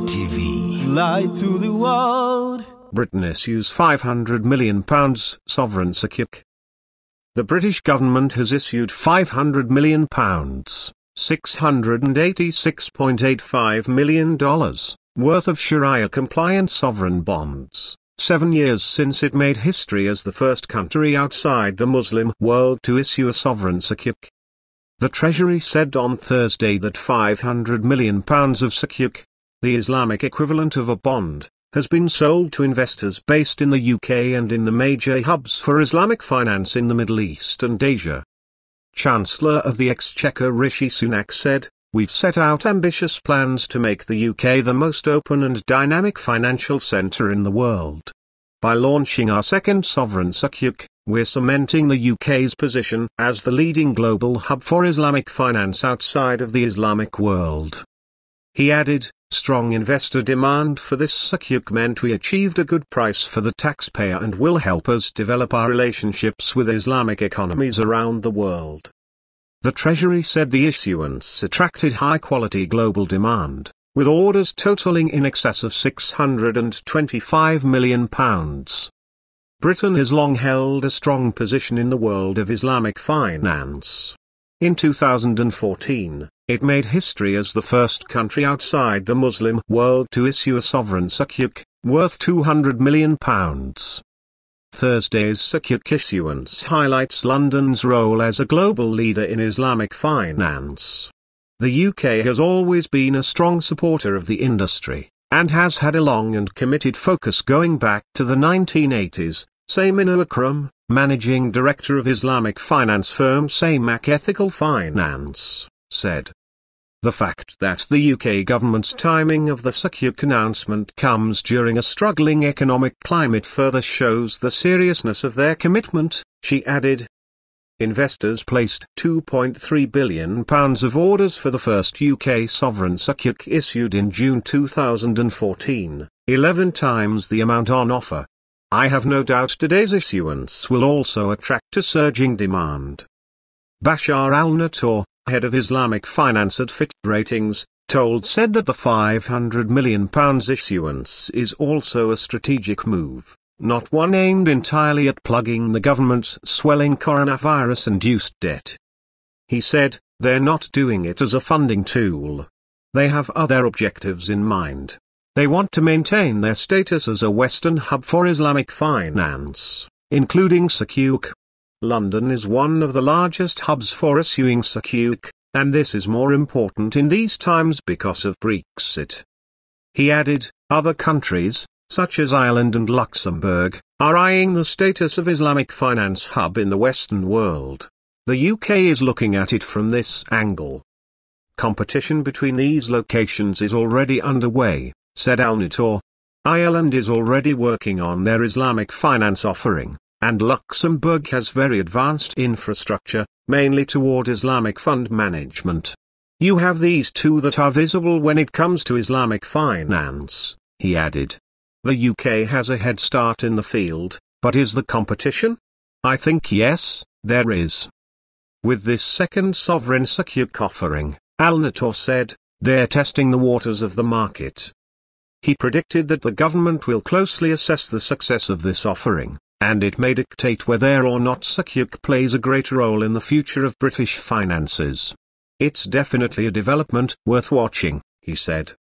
TV. Lie to the world. Britain issues £500 million sovereign sukuk. The British government has issued £500 million, $686.85 million, worth of Shariah-compliant sovereign bonds, 7 years since it made history as the first country outside the Muslim world to issue a sovereign sukuk. The Treasury said on Thursday that £500 million of sukuk, the Islamic equivalent of a bond, has been sold to investors based in the UK and in the major hubs for Islamic finance in the Middle East and Asia. Chancellor of the Exchequer Rishi Sunak said, "We've set out ambitious plans to make the UK the most open and dynamic financial centre in the world. By launching our second sovereign sukuk, we're cementing the UK's position as the leading global hub for Islamic finance outside of the Islamic world." He added, "Strong investor demand for this sukuk meant we achieved a good price for the taxpayer and will help us develop our relationships with Islamic economies around the world." The Treasury said the issuance attracted high-quality global demand, with orders totaling in excess of £625 million. Britain has long held a strong position in the world of Islamic finance. In 2014, it made history as the first country outside the Muslim world to issue a sovereign sukuk, worth £200 million. Thursday's sukuk issuance highlights London's role as a global leader in Islamic finance. The UK has always been a strong supporter of the industry, and has had a long and committed focus going back to the 1980s, Samin Akram, managing director of Islamic finance firm Samak Ethical Finance, said. The fact that the UK government's timing of the sukuk announcement comes during a struggling economic climate further shows the seriousness of their commitment, she added. Investors placed £2.3 billion of orders for the first UK sovereign sukuk issued in June 2014, 11 times the amount on offer. I have no doubt today's issuance will also attract a surging demand. Bashar al-Nattor, head of Islamic finance at Fitch Ratings, said that the £500 million issuance is also a strategic move, not one aimed entirely at plugging the government's swelling coronavirus-induced debt. He said, "They're not doing it as a funding tool. They have other objectives in mind. They want to maintain their status as a Western hub for Islamic finance, including sukuk. London is one of the largest hubs for issuing sukuk, and this is more important in these times because of Brexit." He added, "Other countries, such as Ireland and Luxembourg, are eyeing the status of Islamic finance hub in the Western world. The UK is looking at it from this angle. Competition between these locations is already underway," said al-Nattor. "Ireland is already working on their Islamic finance offering, and Luxembourg has very advanced infrastructure, mainly toward Islamic fund management. You have these two that are visible when it comes to Islamic finance," he added. "The UK has a head start in the field, but is the competition? I think yes, there is." With this second sovereign sukuk offering, al-Nattor said, "They're testing the waters of the market." He predicted that the government will closely assess the success of this offering, and it may dictate whether or not sukuk plays a greater role in the future of British finances. "It's definitely a development worth watching," he said.